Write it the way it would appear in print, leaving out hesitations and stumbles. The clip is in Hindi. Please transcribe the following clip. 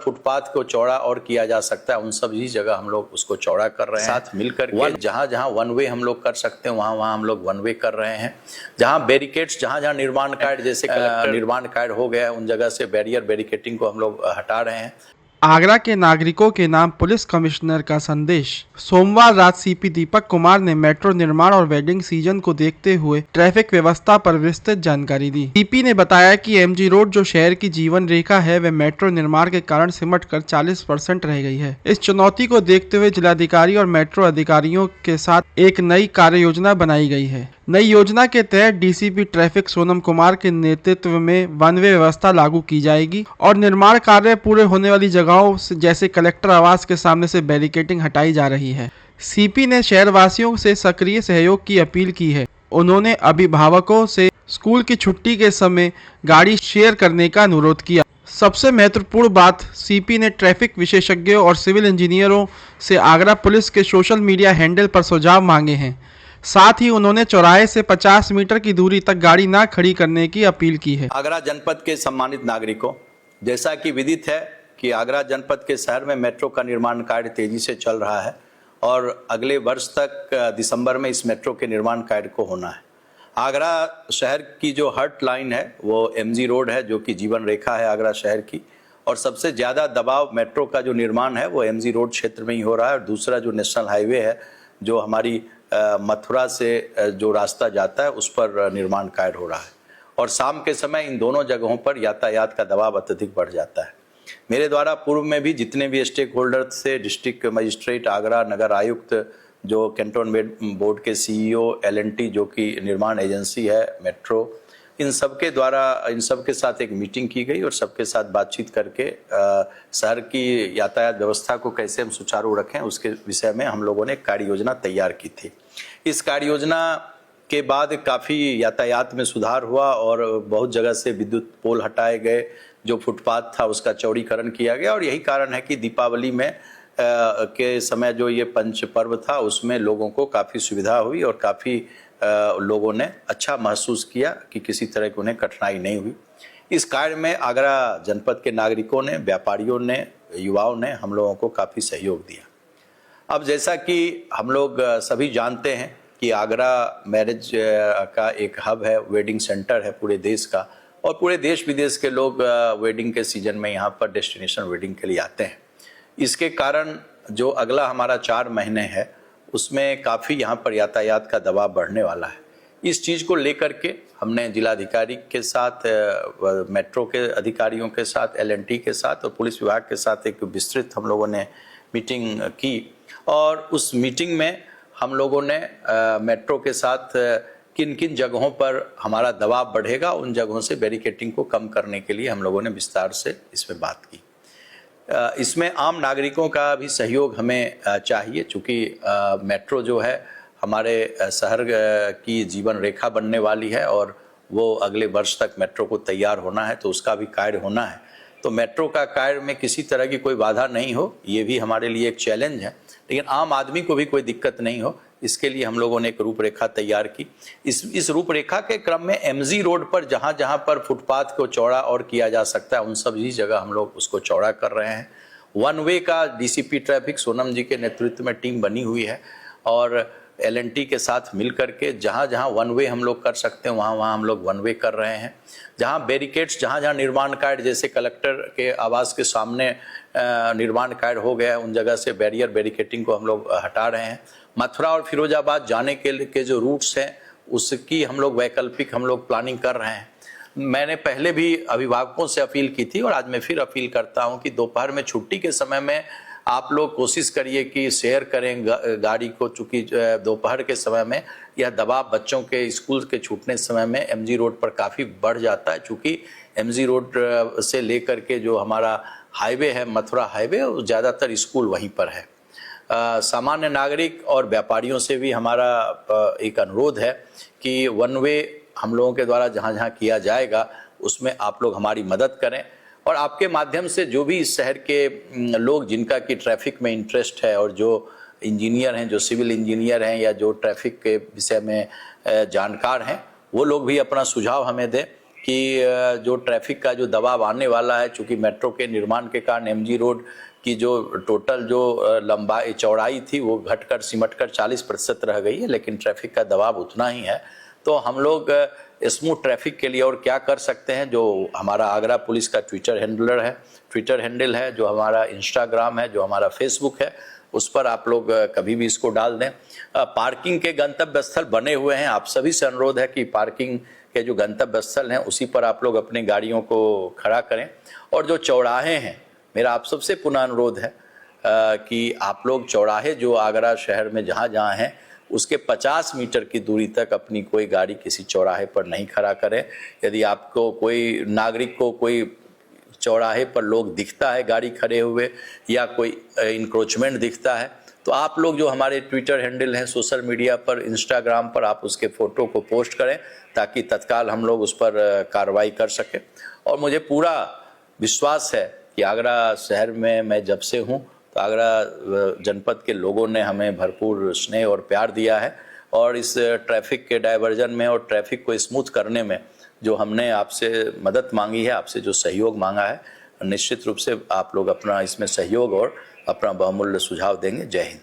फुटपाथ को चौड़ा और किया जा सकता है, उन सभी जगह हम लोग उसको चौड़ा कर रहे हैं। साथ मिलकर के जहाँ जहाँ वन वे हम लोग कर सकते हैं वहाँ वहाँ हम लोग वन वे कर रहे हैं। जहाँ बैरिकेड्स, जहाँ जहाँ निर्माण कार्य जैसे निर्माण कार्य हो गया है उन जगह से बैरिकेटिंग को हम लोग हटा रहे हैं। आगरा के नागरिकों के नाम पुलिस कमिश्नर का संदेश। सोमवार रात सीपी दीपक कुमार ने मेट्रो निर्माण और वेडिंग सीजन को देखते हुए ट्रैफिक व्यवस्था पर विस्तृत जानकारी दी। सीपी ने बताया कि एमजी रोड जो शहर की जीवन रेखा है वह मेट्रो निर्माण के कारण सिमटकर 40% रह गई है। इस चुनौती को देखते हुए जिलाधिकारी और मेट्रो अधिकारियों के साथ एक नई कार्य योजना बनाई गई है। नई योजना के तहत डीसीपी ट्रैफिक सोनम कुमार के नेतृत्व में वन वे व्यवस्था लागू की जाएगी और निर्माण कार्य पूरे होने वाली जगहों जैसे कलेक्टर आवास के सामने से बैरिकेडिंग हटाई जा रही है। सीपी ने शहरवासियों से सक्रिय सहयोग की अपील की है। उन्होंने अभिभावकों से स्कूल की छुट्टी के समय गाड़ी शेयर करने का अनुरोध किया। सबसे महत्वपूर्ण बात, सीपी ने ट्रैफिक विशेषज्ञों और सिविल इंजीनियरों से आगरा पुलिस के सोशल मीडिया हैंडल पर सुझाव मांगे हैं। साथ ही उन्होंने चौराहे से 50 मीटर की दूरी तक गाड़ी ना खड़ी करने की अपील की है। आगरा जनपद के सम्मानित नागरिकों, जैसा कि विदित है कि आगरा जनपद के शहर में मेट्रो का निर्माण कार्य तेजी से चल रहा है और अगले वर्ष तक दिसंबर में इस मेट्रो के निर्माण कार्य को होना है। आगरा शहर की जो हर्ट लाइन है वो एमजी रोड है, जो कि जीवन रेखा है आगरा शहर की, और सबसे ज़्यादा दबाव मेट्रो का जो निर्माण है वो एमजी रोड क्षेत्र में ही हो रहा है। और दूसरा जो नेशनल हाईवे है जो हमारी मथुरा से जो रास्ता जाता है उस पर निर्माण कार्य हो रहा है और शाम के समय इन दोनों जगहों पर यातायात का दबाव अत्यधिक बढ़ जाता है। मेरे द्वारा पूर्व में भी जितने भी स्टेक होल्डर थे, डिस्ट्रिक्ट मजिस्ट्रेट, आगरा नगर आयुक्त, जो कैंटोनमेंट बोर्ड के सीईओ, एलएनटी जो कि निर्माण एजेंसी है मेट्रो, इन सबके द्वारा इन सबके साथ एक मीटिंग की गई और सबके साथ बातचीत करके शहर की यातायात व्यवस्था को कैसे हम सुचारू रखें उसके विषय में हम लोगों ने कार्य योजना तैयार की थी। इस कार्य योजना के बाद काफ़ी यातायात में सुधार हुआ और बहुत जगह से विद्युत पोल हटाए गए, जो फुटपाथ था उसका चौड़ीकरण किया गया और यही कारण है कि दीपावली में के समय जो ये पंच पर्व था उसमें लोगों को काफ़ी सुविधा हुई और काफ़ी लोगों ने अच्छा महसूस किया कि किसी तरह की उन्हें कठिनाई नहीं हुई। इस कार्य में आगरा जनपद के नागरिकों ने, व्यापारियों ने, युवाओं ने हम लोगों को काफ़ी सहयोग दिया। अब जैसा कि हम लोग सभी जानते हैं कि आगरा मैरिज का एक हब है, वेडिंग सेंटर है पूरे देश का, और पूरे देश विदेश के लोग वेडिंग के सीजन में यहाँ पर डेस्टिनेशन वेडिंग के लिए आते हैं। इसके कारण जो अगला हमारा 4 महीने है उसमें काफ़ी यहाँ पर यातायात का दबाव बढ़ने वाला है। इस चीज़ को लेकर के हमने जिलाधिकारी के साथ, मेट्रो के अधिकारियों के साथ, एलएनटी के साथ और पुलिस विभाग के साथ एक विस्तृत हम लोगों ने मीटिंग की और उस मीटिंग में हम लोगों ने मेट्रो के साथ किन किन जगहों पर हमारा दबाव बढ़ेगा उन जगहों से बैरिकेटिंग को कम करने के लिए हम लोगों ने विस्तार से इसमें बात की। इसमें आम नागरिकों का भी सहयोग हमें चाहिए, चूँकि मेट्रो जो है हमारे शहर की जीवन रेखा बनने वाली है और वो अगले वर्ष तक मेट्रो को तैयार होना है, तो उसका भी कार्य होना है। तो मेट्रो का कार्य में किसी तरह की कोई बाधा नहीं हो, ये भी हमारे लिए एक चैलेंज है, लेकिन आम आदमी को भी कोई दिक्कत नहीं हो, इसके लिए हम लोगों ने एक रूपरेखा तैयार की। इस रूपरेखा के क्रम में एमजी रोड पर जहाँ जहाँ पर फुटपाथ को चौड़ा और किया जा सकता है उन सभी जगह हम लोग उसको चौड़ा कर रहे हैं। वन वे का डीसीपी ट्रैफिक सोनम जी के नेतृत्व में टीम बनी हुई है और एलएनटी के साथ मिल करके जहाँ जहाँ वन वे हम लोग कर सकते हैं वहाँ वहाँ हम लोग वन वे कर रहे हैं। जहाँ बैरिकेड्स, जहाँ जहाँ निर्माण कार्य जैसे कलेक्टर के आवास के सामने निर्माण कार्य हो गया है उन जगह से बैरिकेटिंग को हम लोग हटा रहे हैं। मथुरा और फिरोजाबाद जाने के जो रूट्स हैं उसकी हम लोग वैकल्पिक हम लोग प्लानिंग कर रहे हैं। मैंने पहले भी अभिभावकों से अपील की थी और आज मैं फिर अपील करता हूं कि दोपहर में छुट्टी के समय में आप लोग कोशिश करिए कि शेयर करें गाड़ी को, चूँकि दोपहर के समय में यह दबाव बच्चों के स्कूल के छूटने समय में एमजी रोड पर काफ़ी बढ़ जाता है, चूँकि एमजी रोड से लेकर के जो हमारा हाईवे है, मथुरा हाईवे, ज़्यादातर स्कूल वहीं पर है। सामान्य नागरिक और व्यापारियों से भी हमारा एक अनुरोध है कि वन वे हम लोगों के द्वारा जहाँ जहाँ किया जाएगा उसमें आप लोग हमारी मदद करें और आपके माध्यम से जो भी इस शहर के लोग जिनका कि ट्रैफिक में इंटरेस्ट है और जो इंजीनियर हैं, जो सिविल इंजीनियर हैं या जो ट्रैफिक के विषय में जानकार हैं, वो लोग भी अपना सुझाव हमें दें कि जो ट्रैफिक का जो दबाव आने वाला है, चूँकि मेट्रो के निर्माण के कारण एमजी रोड की जो टोटल जो लंबाई चौड़ाई थी वो घटकर सिमटकर 40% रह गई है, लेकिन ट्रैफिक का दबाव उतना ही है। तो हम लोग स्मूथ ट्रैफिक के लिए और क्या कर सकते हैं, जो हमारा आगरा पुलिस का ट्विटर हैंडल है, जो हमारा इंस्टाग्राम है, जो हमारा फेसबुक है, उस पर आप लोग कभी भी इसको डाल दें। पार्किंग के गंतव्य स्थल बने हुए हैं, आप सभी से अनुरोध है कि पार्किंग के जो गंतव्य स्थल हैं उसी पर आप लोग अपनी गाड़ियों को खड़ा करें। और जो चौराहे हैं, मेरा आप सबसे पुनः अनुरोध है कि आप लोग चौराहे जो आगरा शहर में जहाँ जहाँ हैं उसके 50 मीटर की दूरी तक अपनी कोई गाड़ी किसी चौराहे पर नहीं खड़ा करें। यदि आपको कोई नागरिक को कोई चौराहे पर लोग दिखता है गाड़ी खड़े हुए या कोई इंक्रोचमेंट दिखता है, तो आप लोग जो हमारे ट्विटर हैंडल हैं सोशल मीडिया पर, इंस्टाग्राम पर, आप उसके फ़ोटो को पोस्ट करें ताकि तत्काल हम लोग उस पर कार्रवाई कर सकें। और मुझे पूरा विश्वास है कि आगरा शहर में मैं जब से हूँ तो आगरा जनपद के लोगों ने हमें भरपूर स्नेह और प्यार दिया है, और इस ट्रैफिक के डायवर्जन में और ट्रैफिक को स्मूथ करने में जो हमने आपसे मदद मांगी है, आपसे जो सहयोग मांगा है, निश्चित रूप से आप लोग अपना इसमें सहयोग और अपना बहुमूल्य सुझाव देंगे। जय हिंद।